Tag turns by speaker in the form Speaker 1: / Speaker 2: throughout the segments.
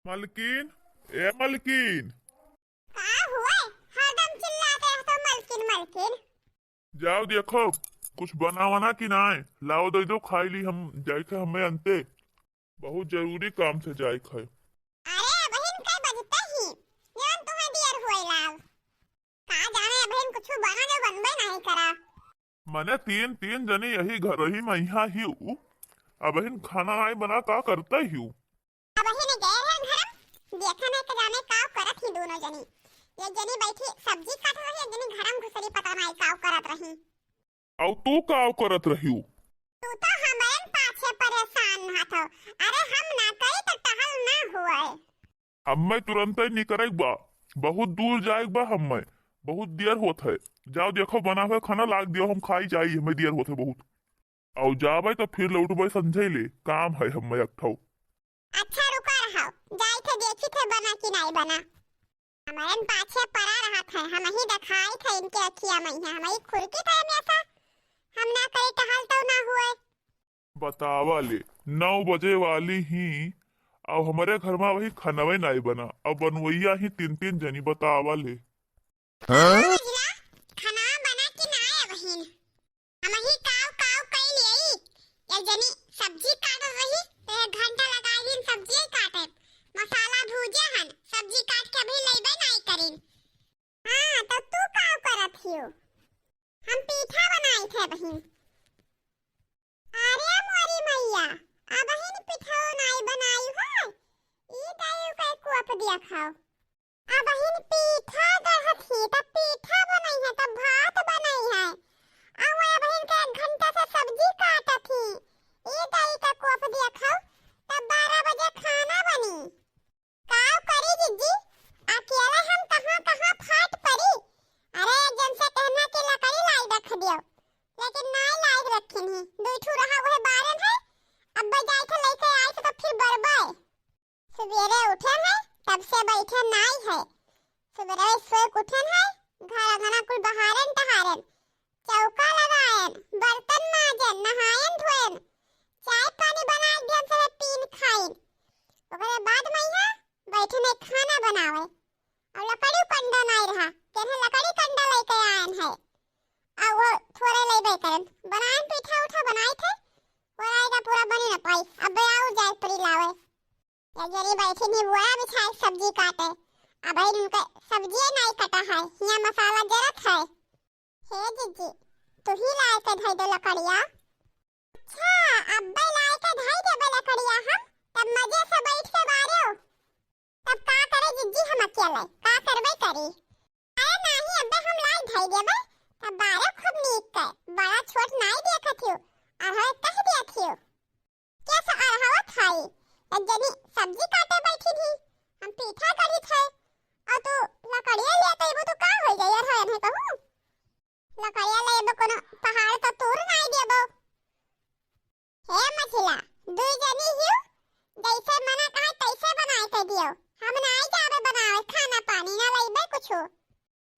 Speaker 1: मलकिन, ए मलकिन,
Speaker 2: का हुआ? हरदम चिल्लाते हो तो मलकिन मलकिन।
Speaker 1: जाओ देखो कुछ बना वना कि नाय। लाओ दे दो खाई ली हम जाए खे हमें अंते बहुत जरूरी काम से जाए खे।
Speaker 2: अरे बहन कई बजते ही जवन तुम्हें देर हुए लाव का जाने बहन कुछ बना जो बनबे नहीं करा।
Speaker 1: मने तीन तीन जने यही घर ही में यहाँ ही अब हिन खाना नाई बना का करता ही हूँ।
Speaker 2: अब बहन गए हैं घरम देखा नहीं के जाने का करत ही दोनों जनी। एक जनी बैठी सब्जी काट रही, एक जनी घरम घुसरी पता नहीं का करत रही।
Speaker 1: और तू का करत रही हूँ?
Speaker 2: तू तो हमारे पाछे परेशान ना था। अरे हम ना करी तो टहल ना हुआ।
Speaker 1: अब मैं तुरंत ही निकल बा, बहुत दूर जाए बा हमें बहुत देर होत है। जाओ देखो बना हुआ खाना लाग दियो हम खाई जाई हमें देर होते बहुत। और जाबे तो फिर लौटबे समझे ले काम है हमें अठाओ।
Speaker 2: अच्छा रुका रहो जाई थे देखी थे बना कि नहीं बना। हमारे पाछे पड़ा रहा था, हम ही दिखाई थे इनके अखिया में है हमारी खुरकी थे में ऐसा हम ना करी टहल तो ना हुए।
Speaker 1: बतावा ले 9 बजे वाली ही अब हमारे घर में वही खानवे नहीं बना, अब बनवैया ही तीन तीन जनी बतावा ले।
Speaker 2: बुझला खाना बना कि ना है बहन। हम ही काव काव कई लेई एक जनी सब्जी काट रही तो 1 घंटा लगा दिन सब्जी काटे मसाला भूजे हन सब्जी काट के अभी लेबे नहीं करिन। हां तो तू काव करत हियो? हम पीठा बनाई थे बहन। अरे मोरी मैया अब बहन पीठा नहीं बनाई है ई दायु के कोप दिया खाओ। अब बहन पीठा गहत ही तब पीठा बनाई है तब भात बनाई है। अब मैं बहन के 1 घंटा से सब्जी काटत थी ई दाई का कोप दिया खाओ तब 12 बजे खाना बनी। काव करी जिज्जी अकेले हम कहां कहां फाट पड़ी। अरे जन से कहना कि लकड़ी लाई रख दियो लेकिन नहीं लाई रखिन ही दूठू रहा वह बारन है। अब जाई थे लेके आई तो फिर बरबे सवेरे उठे हैं तब से बैठे नहीं है। सवेरे सोए उठन है घर अंगना कुल बहारन टहारन चौका लगायन बर्तन माजन नहायन धोयन चाय पानी बना दियन से पीन खाइन। ओकरे बाद मैया बैठे ने खाना बनावे और लकड़ी कंडा नहीं रहा तेने लकड़ी कंडा लेके आयन है और वो थोड़े लेबे करन बनायन पीठा उठा बनाई थे और आएगा पूरा बनी न पाई। अब आओ जाए पड़ी लावे एक जरी बैठी नहीं बुआ बिछाई सब्जी काटे। अब इनका सब्जी नहीं कटा है यहाँ मसाला जरत है। हे जीजी तू ही लाए के धई दे लकड़िया। अच्छा अब्बे लाए के धई दे लकड़िया हम तब मजे से बैठ के बारियो तब का करे जीजी हम अकेले का करबे करी। अरे नहीं अब्बे हम लाई धई देबे तब बारे खूब नीक के बड़ा छोट नहीं देखत हियो और है कह दिया थियो कैसा अरहवत खाई एक जनी सब्जी काटे बैठी थी हम पीठा करी थे और तू लकड़िया लेते वो तो का हो जाय यार है नहीं कहूं लकड़िया लेबो कोनो पहाड़ तो तोड़ नहीं देबो। हे मछला दुई जनी हियो जैसे मना कहे तैसे बनाए के दियो हम नहीं जावे बनावे खाना पानी ना लेबे कुछो।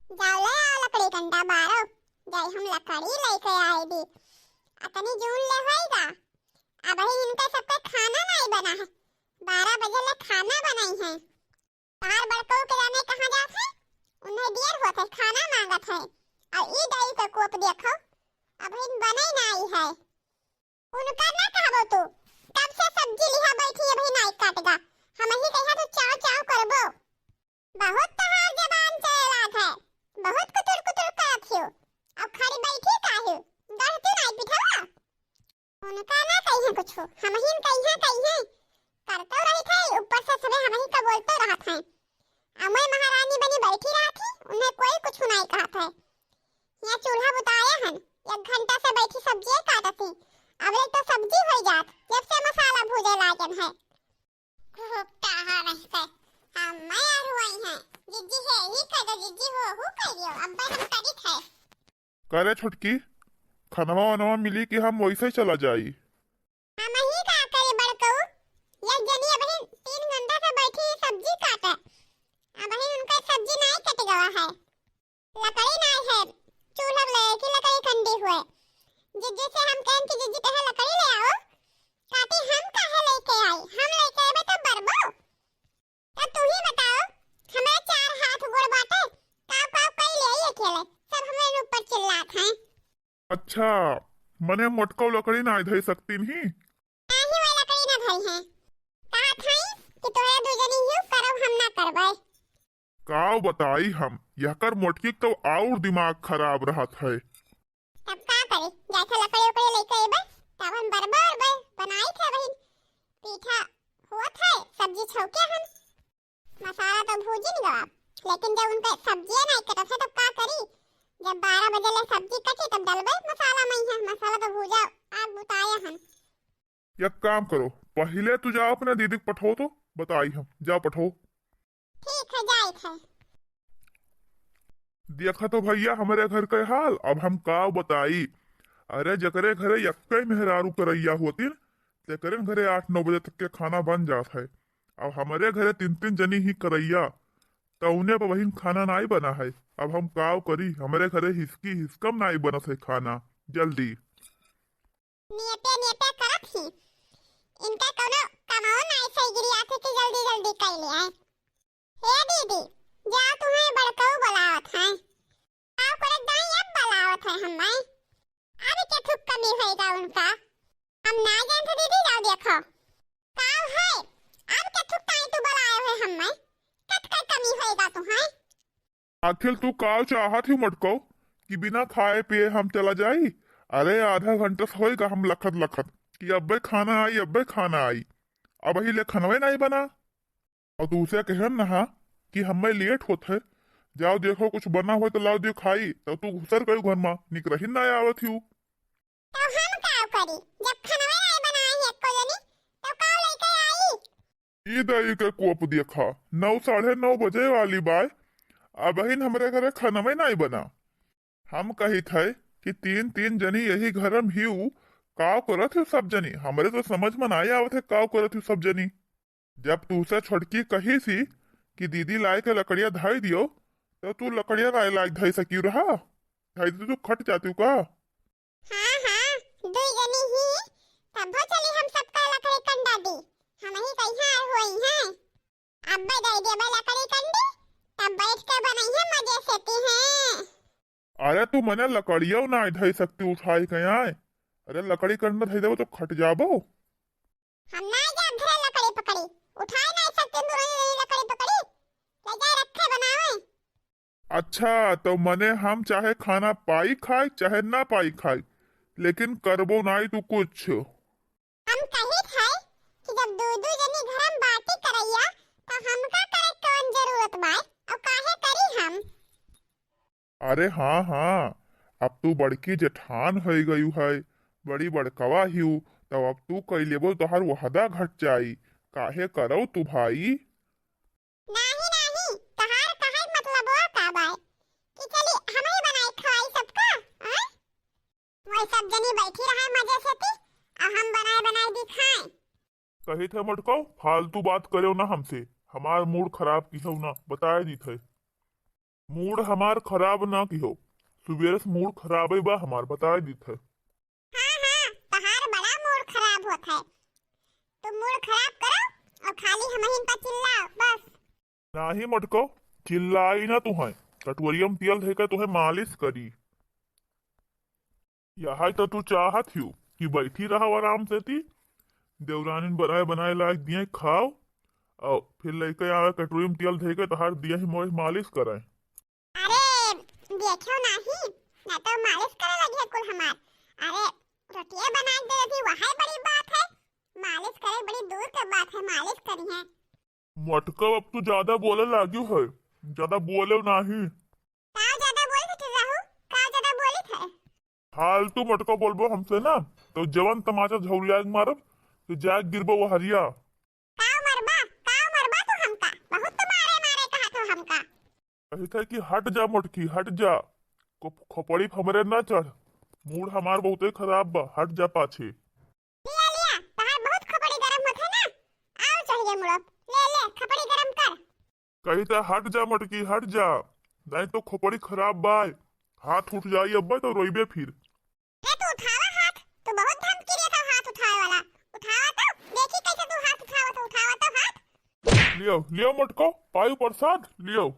Speaker 2: जाओ ले आओ लकड़ी कंडा बारो जाई हम लकड़ी लेके आए दी अतनी जून ले होएगा। अब ही इनका सबका खाना नहीं बना है 12 बजे ले खाना बनाई है। तार बड़को के जाने कहां जात है उन्हें देर होत है खाना मांगत है और ई दाई का कोप देखो अब इन बने नहीं है। उनका ना कहबो तू तब से सब्जी लिहा बैठी है भाई नहीं काटेगा हम ही कहिया तो चाव चाव करबो। बहुत तहार जबान चलात है बहुत कुतुर कुतुर करत हियो अब खड़ी बैठी काहे डरती नहीं पिठवा। उनका ना कहिए कुछ हम ही कहिए करते रही थे ऊपर से सबे हम ही का बोलते रहत है। अमय महारानी बनी बैठी रही थी उन्हें कोई कुछ नहीं कहा था। यहाँ चूल्हा बुताया हन 1 घंटा से बैठी सब्जी काटती अब तो सब्जी हो जात जब से मसाला भूजे लागन है। कहा रहते हम मैं रुई है जिज्जी है ही कर जिज्जी हो कहियो अब हम करी थे
Speaker 1: करे छुटकी खानवा वनवा मिली कि हम वैसे ही चला जाई।
Speaker 2: हम ही का करे बड़कऊ एक जनी अब 3 घंटा से बैठी सब्जी काटे अब उनका सब्जी नहीं कट गया है लकड़ी नहीं है चूल्हा ले की लकड़ी ठंडी हुए जिज्जी से हम कहन कि जिज्जी कहे लकड़ी ले आओ काटी हम कहे लेके आई हम लेके आए तो बरबो
Speaker 1: अच्छा, मने मोटको लकड़ी ना धई सकती नहीं।
Speaker 2: नाही वाला लकड़ी ना धई है। कहा थाई कि तोरा दो जनी हिउ करब हम ना करबै।
Speaker 1: काव बताई हम यकर मोटकी तो और दिमाग खराब रहत है।
Speaker 2: तब का करे जैसे लकड़ी ऊपर लेके आइबे तब हम बरबर बनाई थे वही पीठा होत है सब्जी छौके हम मसाला तो भूजी नहीं गवा लेकिन जब उनका सब्जी नहीं कटा है तब का करी जब 12 बजे ले सब्जी कटी तब डलबे मसाला में है मसाला तो भूजा आग बुताया हम।
Speaker 1: एक काम करो पहले तू जाओ अपने दीदी को पठो तो बताई हम जाओ पठो।
Speaker 2: ठीक है जाई थे।
Speaker 1: देखा तो भैया हमारे घर के हाल अब हम का बताई। अरे जकरे घरे यक्के मेहरारू करैया होती तेकरे घरे 8-9 बजे तक के खाना बन जात है। अब हमारे घरे 3-3 जनी ही करैया तो उन्हें पर वही खाना नहीं बना है। अब हम काव करी हमारे घरे हिसकी हिसकम नहीं बनत है खाना जल्दी।
Speaker 2: नेते नेते करत ही इनका कोनो कमाओ नहीं सही गिरी आथे कि जल्दी जल्दी कर ले आए। हे दीदी जा तुम्हें बड़काऊ बुलावत है आओ करे दाई अब बुलावत है हमें अभी क्या थुक कमी होएगा उनका हम ना जानते दीदी जाओ देखो काव है अब क्या थुक ताई तू बुलाए हुए हमें कट कर कमी होएगा तुम्हें।
Speaker 1: आखिर तू काव चाहत ही मटको कि बिना खाए पिए हम चला जाई। अरे आधा घंटा से होएगा हम लखत लखत कि अब्बे खाना आई अब्बे खाना आई अब ही ले खनवे नहीं बना। और दूसरे कहन नहा कि हमें लेट होत है जाओ देखो कुछ बना हो तो लाओ दियो खाई तो तू घुसर गई घर में निकरही ना आवत हूँ।
Speaker 2: तो हम काव करी जब खनवे नहीं बनाए है कोलोनी तो काव लेके आई।
Speaker 1: ई दई के कोप देखा 9-9:30 बजे वाली बाय अब ही हमारे घरे खनवे नहीं बना। हम कही थे कि 3-3 जनी यही घर में ही काव करत है सब जनी हमारे तो समझ में नहीं आवत है काव करत है सब जनी। जब तू से छोटकी कही सी कि दीदी लाए के लकड़िया धाई दियो तो तू लकड़िया लाई लाई धाई सकी रहा धाई तो खट जाती का।
Speaker 2: हाँ हाँ दो जनी ही तब हो चली हम सबका लकड़ी कंडा दी हम ही कहीं हुई हैं अब दे दे लकड़ी कंडी तब बैठ के बनाई है मजे से ती हैं।
Speaker 1: अरे तू मने लकड़िया ना धाई सकती उठाई के आए। अरे लकड़ी कंडा धाई देवो तो खट जाबो।
Speaker 2: हम ना जा धरे लकड़ी पकड़ी उठा नहीं सकते दूर लकड़ी पकड़ी ले जा रखे बनावे।
Speaker 1: अच्छा तो मने हम चाहे खाना पाई खाए चाहे ना पाई खाए लेकिन करबो नहीं तू कुछ।
Speaker 2: हम कही थे कि जब दो दो जनी घर में बाटी करैया तो हमका करे कौन जरूरत बा और काहे करी हम।
Speaker 1: अरे हाँ हाँ अब तू बड़की जेठान हो गई है बड़ी बड़कवा हिउ तब अब तू कई लेबो तोहर वहदा घट जाई काहे करो तू भाई।
Speaker 2: नहीं नहीं तहार कहे मतलब वो का बाय कि चली हम ही बनाई खवाई सबका हैं वही सब जनी बैठी रहे मजे से थी और हम बनाए बनाए दिखाएं।
Speaker 1: कही थे मटको फालतू बात करो ना हमसे हमार मूड खराब की हो ना बताए दी थे मूड हमार खराब ना की हो सुबेरे से मूड खराब है बा हमार बताए दी थे।
Speaker 2: हाँ हाँ तहार बड़ा मूड खराब होता है तुम मूड खराब करो और खाली हम ही पर चिल्लाओ बस।
Speaker 1: नाही मटको चिल्लाई ना तुम्हें कटोरियम तेल देकर तुम्हें मालिश करी। यहाँ तो तू चाहत हूँ कि बैठी रहो आराम से थी देवरानी बनाए बनाए लायक दिए खाओ और फिर लेके आवे कटोरियम तेल देकर तहार दिया ही मोह मालिश कराए।
Speaker 2: अरे देखो नहीं ना तो मालिश करे लगी है कुल हमार। अरे रोटियां बना दे थी वही बड़ी बात है मालिश करे बड़ी दूर की बात है मालिश करी है।
Speaker 1: मटको अब तू ज्यादा बोले लागी है ज्यादा बोले नहीं।
Speaker 2: का ज्यादा बोली थी राहु का ज्यादा बोली थे
Speaker 1: फालतू मटको बोलबो हमसे ना तो जवन तमाचा झौरिया मारब तो जाग गिरबो वो हरिया।
Speaker 2: का मरबा तो हमका बहुत तो मारे मारे कहा तो हमका।
Speaker 1: कही था कि हट जा मटकी हट जा खोपड़ी हमरे ना चढ़ मूड हमार बहुते खराब बा हट जा पाछे।
Speaker 2: लिया लिया तहार बहुत खपड़ी गरम होत है ना आओ चाहिए मुड़ब ले ले खपड़ी गरम कर।
Speaker 1: कही था हट जा मटकी हट जा नहीं तो खोपड़ी खराब बा हाथ उठ जाई अब्बा तो रोइबे फिर।
Speaker 2: ए तू उठावा हाथ तू बहुत धमकी देता हाथ उठाए वाला उठावा तो देखी कैसे तू हाथ उठावा तो हाथ
Speaker 1: लियो लियो मटको पायु प्रसाद लियो।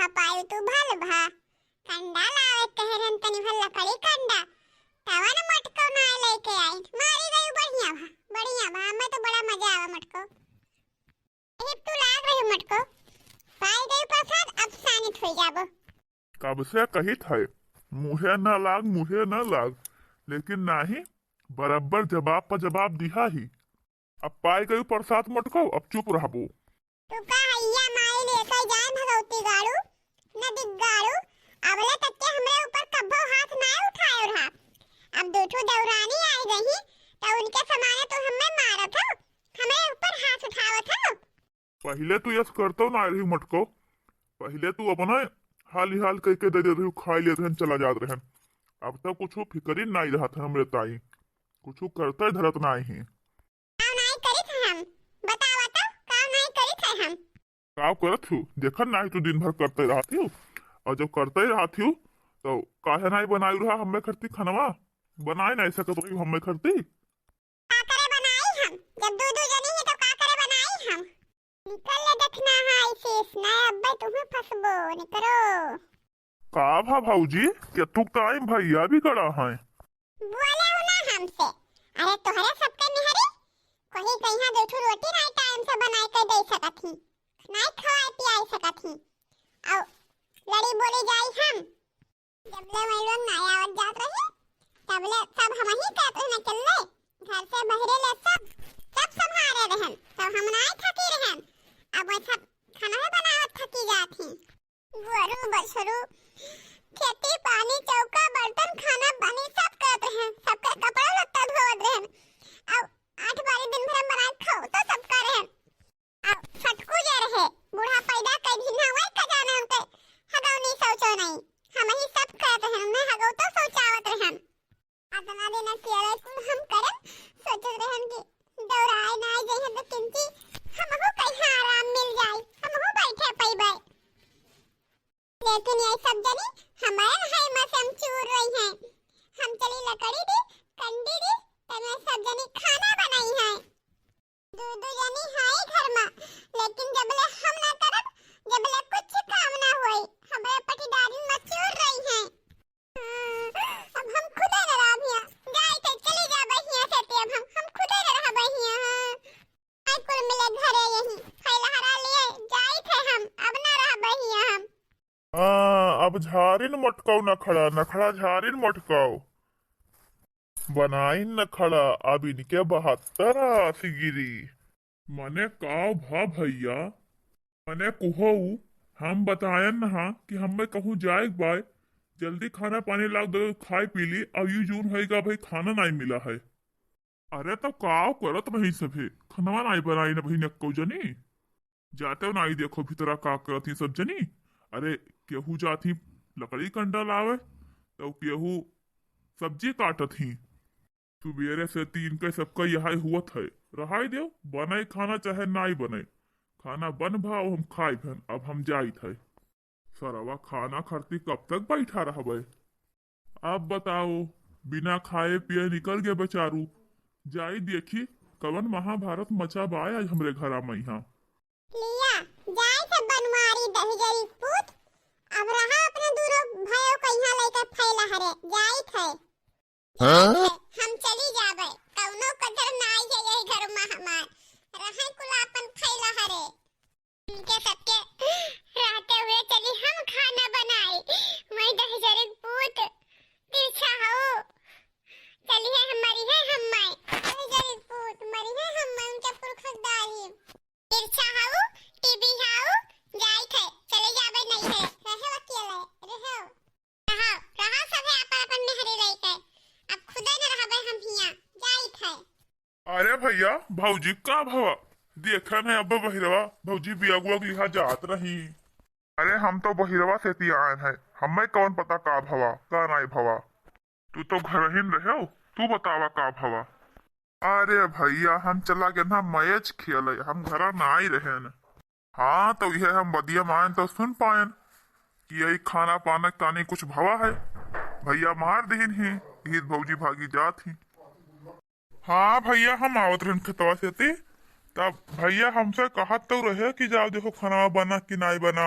Speaker 2: भा पायु तू भल भा कंडा लावे कहरन तनी भल लकड़ी कंडा तवा न मटको ना लेके आई मारी गई बढ़िया भा मैं तो बड़ा मजा आवा मटको एक तू लाग रही मटको पाई गई प्रसाद अब सानित हो जाबो
Speaker 1: कब से कही थे मुहे न लाग लेकिन नाही बराबर जवाब पर जवाब दिया ही। अब पाई गई प्रसाद मटको अब चुप रहबो।
Speaker 2: तू का हैया माई लेके जाए भगवती गाड़ू नदी गाड़ू अबले तक के हमरे ऊपर कब्बो हाथ ना उठाए रहा। अब दूठो दौरानी आई रही तो उनके समाने तो हमें मारत हो हमें ऊपर हाथ उठावत हो।
Speaker 1: पहले तू यस करतो ना रही मटको पहले तू अपना हाल ही हाल कह के दे रही खाई लेते हैं चला जात रहे अब तक कुछ फिक्र नहीं रहा था हमरे ताई कुछ करते धरत नहीं है
Speaker 2: काम नहीं करी थे हम बतावा तो काम नहीं करी थे हम
Speaker 1: काम करत हूँ देखन नहीं तू दिन भर करते रहती हूँ और जब करते रहती हूँ तो काहे नहीं बनाई रहा हमें करती खानवा बनाए नहीं सकत रही हमें करती
Speaker 2: का करे बनाई हम जब दो जनी है तो का करे बनाई हम निकल ले देखना है इसे ना अब्बे तुम्हें फसबो निकरो
Speaker 1: का भा भाऊजी क्या तू टाइम भैया भी कड़ा है
Speaker 2: बोले हो ना हमसे अरे तोहरे सबके निहरी कहीं कहीं देखो रोटी नहीं टाइम से बनाई के दे सकत ही नहीं खवाई पियाई सकत ही और लड़ी बोली जाई हम जबले मैं लोग नया आवत जात रही तबले सब हम ही कहते हैं चल ले घर से बहरे ले सब संभाले रहन तब हम नहीं थकी रहन अब ऐसा खाना है बनावत थकी जाती गुरु बछरू खेती पानी चौका बर्तन खाना पानी सब करते हैं सबका कपड़ा लत्ता धोवत रहन अब 8 बारी दिन भर बनाए खाओ तो सब करे हैं अब फटकू जा रहे बूढ़ा पैदा कर भी ना वही का जाने उनके हगाव नहीं सोचो नहीं हम ही सब करते हैं मैं हगाव तो सोचावत रहन अतना दिन अकेले कुल हम करम सोचत रहन कि दौड़ाए ना जाए तो किंती हम हो कहीं आराम मिल जाए हम हो बैठे पैबे लेकिन ये सब जनी हमारे हाई में से हम चूर रही हैं हम चली लकड़ी दी कंडी दी तब सब जनी खाना बनाई है दो जनी हाई घर में लेकिन जबले हम ना करब जबले कुछ काम ना होई हमारे पटीदारी में चूर रही हैं अब हम खुदे न रहिया जाई ते चली जा बहिया से ते अब हम खुदे न रह बहिया आई कुल मिले घरे यही खैला हरा लिए जाई थे हम अब ना रह बहिया हम
Speaker 1: अब झारिन मटकाओ न खड़ा झारिन मटकाओ बनाई न खड़ा अब इनके 72 आसी गिरी मने काव भा भैया मने कुहो हम बतायन ना कि हमें कहूँ जाए बाय जल्दी खाना पानी लाग दो खाई पी ली अब यू जून होएगा भाई खाना नहीं मिला है अरे तो काव करत नहीं सभे खाना नहीं बनाई न भाई नक्को जनी जाते हो नहीं देखो भीतरा का करत ही सब जनी अरे केहू जाती लकड़ी कंडा लावे तो केहू सब्जी काटत ही सुबेरे से 3 के सबका यही हुआ है रहाई दो बने खाना चाहे नहीं बने खाना बन भाव हम खाई भन अब हम जाई थे सरवा खाना खरती कब तक बैठा रहबे अब बताओ बिना खाए पिए निकल गए बेचारू जाई देखी कवन महाभारत मचा बाय आज हमरे घरा में यहाँ
Speaker 2: लिया जाए से बनवारी दहजरी पूत अब रहा अपने दूरो भयो कहिया लेकर फैला हरे जाई थे हम चली जाबे कौनो कदर नाई है यही घर में हमार रहे कुलापन फैला हरे उनके सबके रहते हुए चली हम खाना बनाई मैं दहजरी पूत तिरछा हो चली है हमारी है हम दहजरी पूत मरी है हम उनके पुरखदारी तिरछा हाउ टीबी हाउ जाई थे चले जाबे नहीं है रहे अकेले रहा सब है अपन में हरी रही थे अब खुदे न रहबे हम हिया जाई थे
Speaker 1: अरे भैया भौजी का भवा देखा है अब बहिरवा भौजी बियागुआ लिहा जात रही अरे हम तो बहिरवा से आए हैं हमें कौन पता का भवा का नहीं भवा तू तो घर ही रहे हो तू बतावा का भवा अरे भैया हम चला गए ना मैच खेले हम घर ना ही रहे न हाँ तो यह हम बदिया मायन तो सुन पायन कि यही खाना पाना तानी कुछ भवा है भैया मार दीन ही ईद भौजी भागी जात ही हाँ भैया हम आवत रहे खेतवा से तब भैया हमसे कहा तो रहे कि जाओ देखो खाना बना कि नहीं बना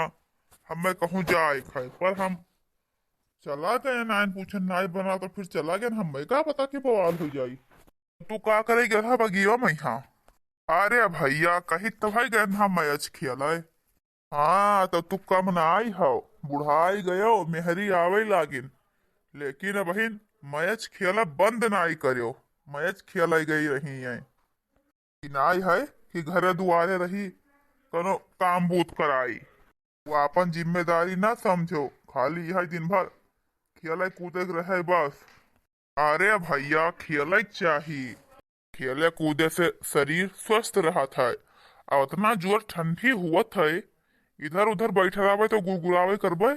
Speaker 1: हमें कहूँ जाए खाए पर हम चला गए नाइन पूछन नाई बना तो फिर चला गया हमें का पता कि बवाल हो जाई। तू का करे गया था बगिया में यहाँ। अरे भैया कही तो भाई गए था मैच खेलाए। हाँ तो तू कम ना आई हो बुढ़ाई गयो मेहरी आवे लागिन लेकिन बहिन मैच खेला बंद नाई करो। मैच खेला गई रही है कि नाई है कि घरे दुआरे रही कनो काम बूत कराई। वो अपन जिम्मेदारी ना समझो खाली यह दिन भर खेले कूदे के रहे बस। अरे भैया खेले चाहिए खेले कूदे से शरीर स्वस्थ रहा था और उतना जोर ठंडी हुआ था इधर उधर बैठे रहे तो गुड़गुड़ावे करबे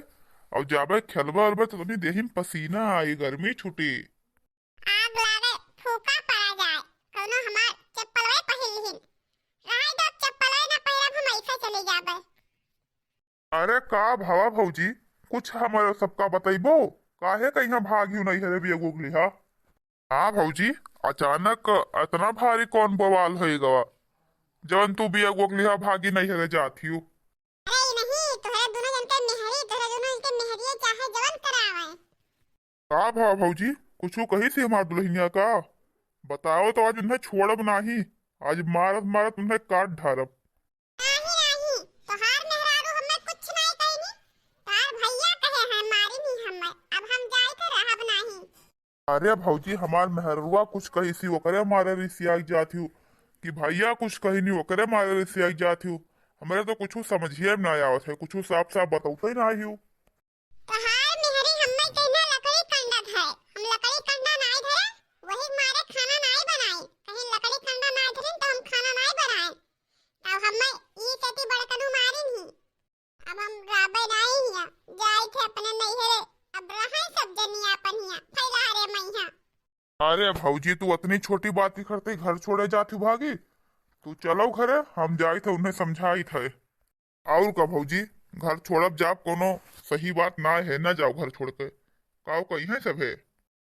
Speaker 1: और जाबे खेलबे उलबे तो अपनी देही में पसीना आई गर्मी छुटी।
Speaker 2: आग लागे फूका पड़ा जाए कोनो हमार चप्पलवे पहिरहिन रहे दो चप्पलवे ना पहिरब हम ऐसे चले जाबे।
Speaker 1: अरे का भावा भौजी कुछ हमारे सबका बतैबो काहे कहीं भागी नहीं है बिया गुगली हा। हाँ भौजी अचानक इतना भारी कौन बवाल हो गवा जवन तू बिया गुगली हा भागी नहीं है जाती हूँ।
Speaker 2: अरे नहीं तोहरे दोनों जन के मेहरी तोहरे दोनों जन के मेहरिए चाहे जवन करावे।
Speaker 1: का भाव भौजी कुछ कही थी हमार दुल्हनिया का बताओ तो आज उन्हें छोड़ब नाही आज मारत मारत उन्हें काट ढारब।
Speaker 2: नहीं तोहार मेहरारू हमें कुछ नहीं कहनी तार भैया कहे हैं मारी नहीं हमें अब हम जाए के रहब नहीं।
Speaker 1: अरे भौजी हमार मेहरुआ कुछ कही सी वो करे मारे रिसिया जाती हूँ कि भैया कुछ कही नहीं वो करे मारे रिसिया जाती हूँ हमारे तो कुछ समझिए में ना आवत है कुछ साफ साफ बताते ही ना ही हूँ।
Speaker 2: तोहार मेहरी हमें कहना लकड़ी कंडा है हम लकड़ी कंडा नहीं धरे वही मारे खाना नहीं बनाई कहीं लकड़ी कंडा नहीं धरे तो हम खाना नहीं बनाए अब हमें ई तेती बड़कनु मारी नहीं अब हम राबे नहीं हिया जाए थे अपने नैहरे अब रहे सब जनिया अपन हिया फैला रे मैया।
Speaker 1: अरे भौजी तू इतनी छोटी बात ही करते घर छोड़े जाती भागी तू चलो घरे हम जाए थे उन्हें समझाई थे। और का भौजी घर छोड़ब जाब कोनो सही बात ना है ना जाओ घर छोड़ के काओ कही है सब है।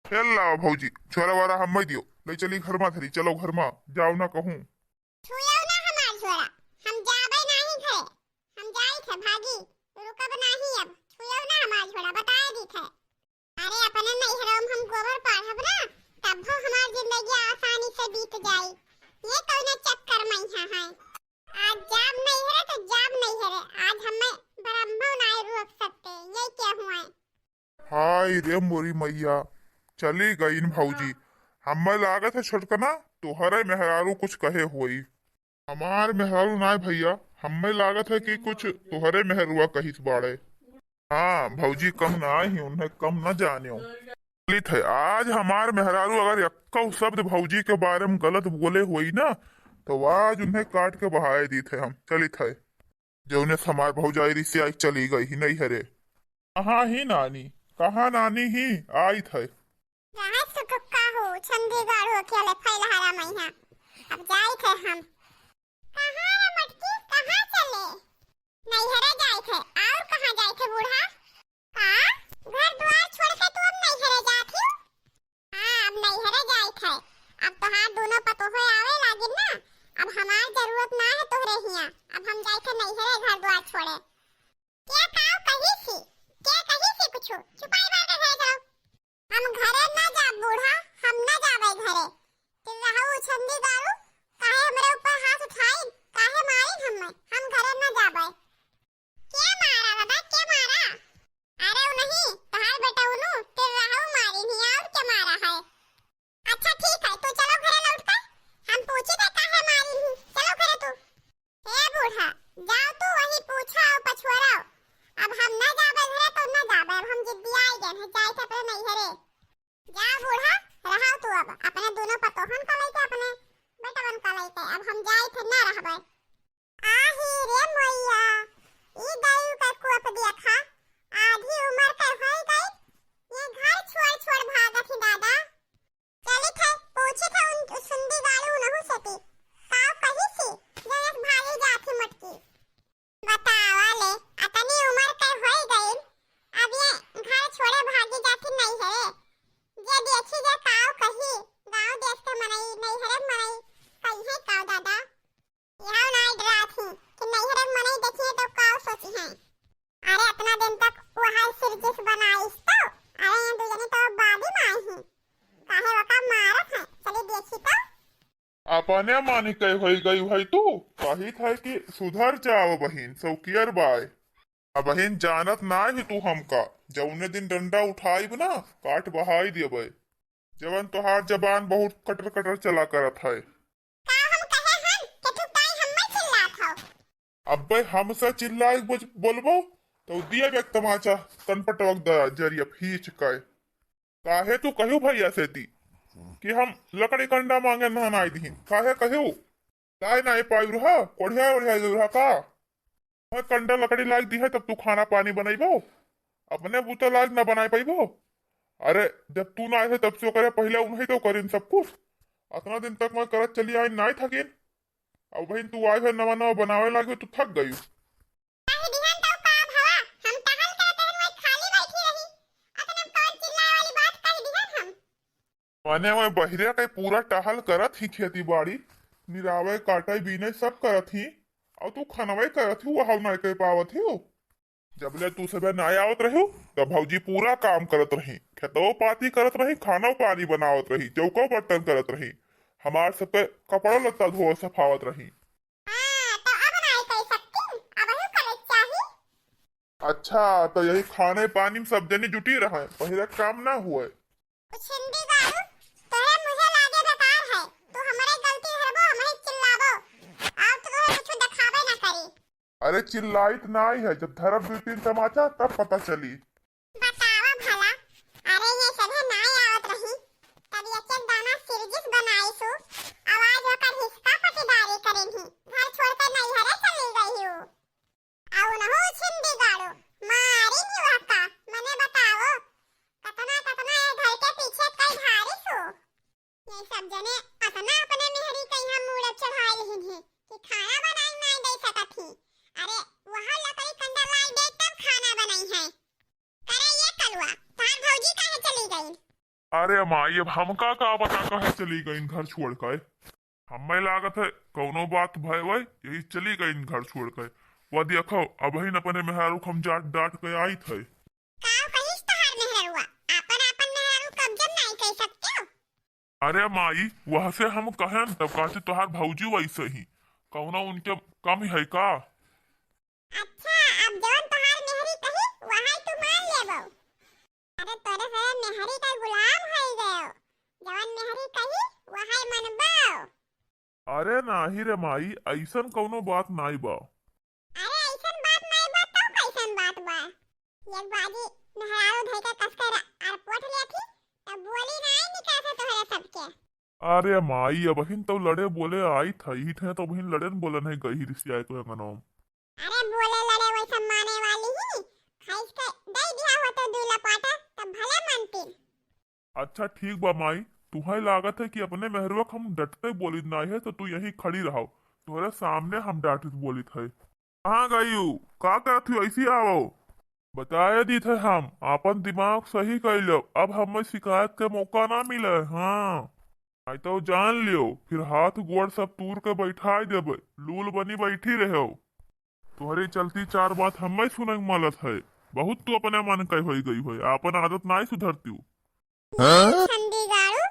Speaker 1: चल लाओ भौजी छोरा वारा हम दियो ले चली घर में धरी चलो घर में जाओ ना कहूँ।
Speaker 2: छुयो ना हमार छोरा हम जाबे नहीं थे हम जाई थे भागी रुकब नहीं अब छुयो ना हमार छोरा बताए दी थे। अरे अपने नैहरों में हम गोबर पाढ़ब ना तब हो हमार जिंदगी आसानी से बीत जाई ये कौन चक्कर में है आज जाब नहीं है तो जाब नहीं है आज हमें ब्रह्म नहीं रोक सकते ये क्या हुआ है।
Speaker 1: हाय रे मोरी मैया चली गई न भौजी हमें लागत है छटकना तुहरे मेहरारू कुछ कहे हुई हमार मेहरारू ना भैया हमें लागत है कि कुछ तुहरे मेहरुआ कहिस बाड़े। हाँ भौजी कम ना ही उन्हें कम न जाने थे आज हमार मेहरारू अगर यक्का शब्द भौजी के बारे में गलत बोले हुई ना तो आज उन्हें काट के बहाए दी थे हम चली थे जो उन्हें हमार भौजाई रिसी आई चली गई ही नहीं हरे कहाँ ही नानी कहाँ नानी ही आई थे
Speaker 2: जहाँ सुखका हो चंडीगढ़ हो खेले फैलहारा मैया अब जाए थे हम कहाँ रे मटकी कहाँ चले नैहरे जाए थे और कहाँ जाए थे बूढ़ा हाँ घर द्वार छोड़ के तू अब नैहरे जाती हो। हाँ अब नैहरे जाए थे अब तो हाँ दोनों पतोहे आवे लागिन ना अब हमार जरूरत ना है तोहरे हिया अब हम जाए थे नैहरे घर द्वार छोड़े। क्या कही सी कुछ छुपाई बात है जाओ हम घरे ना जा बूढ़ा हम ना जावे घरे तुम रहू चंडीगढ़ काहे हमरे ऊपर हाथ उठाई काहे मारी हम घरे ना जावे। क्या मारा बाबा क्या मारा अरे वो नहीं तहार बेटा उनु तेरे रहू मारी नहीं और क्या मारा है। अच्छा ठीक है तू चलो घरे लौट कर हम पूछे थे काहे मारी नहीं चलो घरे तू हे बूढ़ा जाओ तू वही पूछा और पछुआरा अब हम ना जावे घरे तो ना जावे अब हम जिद्दी आई गए हैं जाए थे अपने नैहरे जा बूढ़ा रहा तू अब अपने दोनों पतोहन का लेके अपने बेटवन का लेके अब हम जाए थे ना रहबे। आही रे मैया ई दायु का कुप देखा आधी उम्र का हो गई ये घर छोड़ छोड़ भागत ही दादा चली थे पूछे थे उन सुंदी गालू नहु सती काव कही सी जयस भागी जाती मटकी बतावा ले अतनी उम्र का हो गई अब ये घर छोड़े भागी जाती नहीं है ये देखी जे काव कही गांव देश के मनई नहीं हरे मनई कही है काव दादा यहाँ
Speaker 1: अपने मानी कही हुई गई भाई तू कही था कि सुधर जाओ बहिन सौकियर बाय। अब बहिन जानत ना ही तू हमका जौने दिन डंडा उठाई ना काट बहाई दिए जवन तोहार जबान बहुत कटर कटर चला करत है।
Speaker 2: का हम कहे हन कि तू काई हम्मे चिल्लात हो?
Speaker 1: अब्बे हमसे चिल्लाई बोलबो तो दिया एक तमाचा तनपटवक द जरिया फीच के काहे तू कहू भैया से ती कि हम लकड़ी कंडा मांगे नहनाई दी काहे कहू लाई नहीं पाई रहा कोढ़िया ओढ़िया रहा का मैं कंडा लकड़ी लाग दी है तब तू खाना पानी बनाइबो अपने बूता लाग ना बनाई पाइबो। अरे जब तू ना आए थे तब से करे पहले उन्हें तो करीन सब कुछ इतना दिन तक मैं करत चली आई नहीं थकीन अब बहन तू आए है नवा नवा बनावे लागे तू थक गई।
Speaker 2: काहे दिहन तो का भवा हम टहल करते हैं मैं खाली बैठी रही अतने कौन चिल्लाए वाली बात कह दिहन हम।
Speaker 1: माने मैं बहिरे के पूरा टहल करत ही खेती बाड़ी निरावे काटे बीने सब करत ही और तू खनवे करत ही वहां नहीं कह पावत ही जबले तू सब नहीं आवत रही तब भौजी पूरा काम करत रही खेतो पाती करत रही खाना पानी बनावत रही चौको बर्तन करत रही हमार सबके कपड़ा लत्ता धो सफावत रही।
Speaker 2: हां तो अब नहीं कह सकती अब ही करे चाहिए।
Speaker 1: अच्छा तो यही खाने पानी में सब जने जुटी रहे पहले काम ना हुए।
Speaker 2: कुछ हिंदी गाड़ू तोहे मुझे लागे बेकार है तू हमारे गलती हरबो हमें चिल्लाबो और तू तोहे कुछ दिखावे ना करी।
Speaker 1: अरे चिल्लाइत नहीं है जब धरब 2-3 तमाचा तब पता चली।
Speaker 2: बतावा भला अरे ये सभे नाई आवत रही तब ये के दाना सिरजिस बनाई सु आवाज होकर हिसका पटीदारी करेंगी घर छोड़कर नहीं हरे चली गई हूँ आउ न हो छिंदी गाड़ो मारी नी वहका मने बताओ कतना कतना ये घर के पीछे कई भारी सु ये सब जने अपना अपने मेहरी कहीं हम मूड़ चढ़ाई ही हैं कि खाना बनाई नहीं दे सकत थी। अरे वहाँ लकड़ी कंडा लाई दे तब खाना बनाई है करे ये कलवा तार भौजी काहे चली गई।
Speaker 1: अरे माई अब हमका का पता कहे चली गई घर छोड़ कर हमें लागत है कौनो बात भय वही यही चली गई घर छोड़ कर वह देखो अब ही अपने मेहरारू हम जाट डांट के आई थे।
Speaker 2: काव कहिस तहार मेहरुआ अपन अपन मेहरु कब्जन नहीं कह सकते हो।
Speaker 1: अरे माई वह से हम कहन तब कहते तुहार भौजी वैसे ही कौनो उनके कम है का।
Speaker 2: अच्छा अब जवन तहार मेहरी कही वहां तू मान लेबो। अरे तोरे से मेहरी का गुलाम है गयो जवन मेहरी कही वहां मनबो।
Speaker 1: अरे नाही रे माई ऐसन कौनो बात नहीं बा।
Speaker 2: अरे ऐसन बात नहीं बा तो कैसन बात बा एक बाजी मेहरारू धई के कसकर आर पोठ ले थी तब बोली नहीं निकासे तोहरे सबके।
Speaker 1: अरे माई अब बहन तो लड़े बोले आई थी थे तो बहन लड़े न बोले नहीं गई रिश्ते को नाम।
Speaker 2: अरे बोले लड़े वैसा माने वाली ही खाइस के दई दिया हो तो दूल्हा पाटा तब भले मानती।
Speaker 1: अच्छा ठीक बा माई तुम्हें लागत है कि अपने मेहरवक हम डटते बोली नहीं है तो तू यही खड़ी रहो तुम्हारे सामने हम डांटे बोली थे कहाँ गई का करती ऐसी आओ बताए दी थे हम अपन दिमाग सही कर लो अब हमें शिकायत के मौका ना मिले। हाँ नहीं तो जान लियो फिर हाथ गोड़ सब तूर के बैठा देवे लूल बनी बैठी रहे तुम्हारी चलती 4 बात हमें सुने मलत है बहुत तू अपने मन कह हो गई हो अपन आदत नहीं सुधरती।
Speaker 2: ठंडी गाड़ू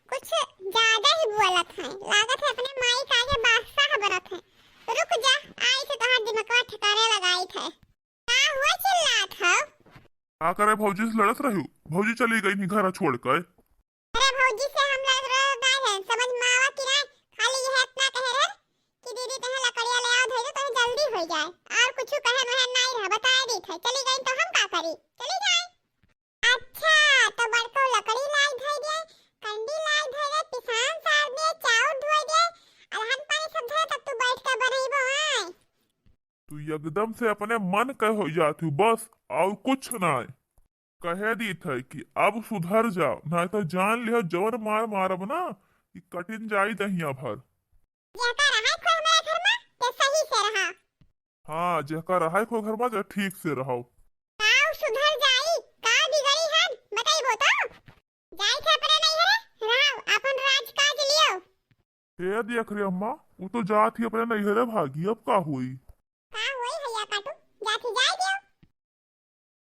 Speaker 2: कुछ ज्यादा ही बोलत है लागत है अपने माई का के बादशाह बनत है। रुक जा आई से तोहार दिमागवा ठिकाने लगाई थे का हुआ चिल्लात हो।
Speaker 1: का करे भौजी से लड़त रही भौजी चली गई नहीं घर छोड़ कर।
Speaker 2: अरे भौजी से हम लड़ रहे नहीं है समझ मावा की नहीं खाली यह इतना कह रहे कि दीदी तहे लकड़िया ले आओ धइले तो जल्दी हो जाए और कुछ कहे महे नहीं रह बता दी थे चली गई तो हम का करी चली जाए। अच्छा तो बड़को लकड़ी लाई धइ दे कंडी लाई धइ दे पिसान सार दे चाउर धोई दे अलहन पानी सब धे तब तू बैठ के बनइबो आय।
Speaker 1: तू एकदम से अपने मन कह हो जाती बस और कुछ नहीं कह दी थे कि अब सुधर जाओ नहीं तो जान लियो जवन मार मारब ना कि कटिन जाई दहिया भर।
Speaker 2: जेका रहा कोई हमारे घर में ते सही से रहा।
Speaker 1: हाँ जेका रहा को घर में तो ठीक से रहो।
Speaker 2: काऊ सुधर जाई का बिगड़ी हन बताइबो तो जाई थे अपने नहीं हरे राव अपन राज काज लियो।
Speaker 1: हे देख रे अम्मा वो तो जात ही अपने नैहरे भागी अब का हुई।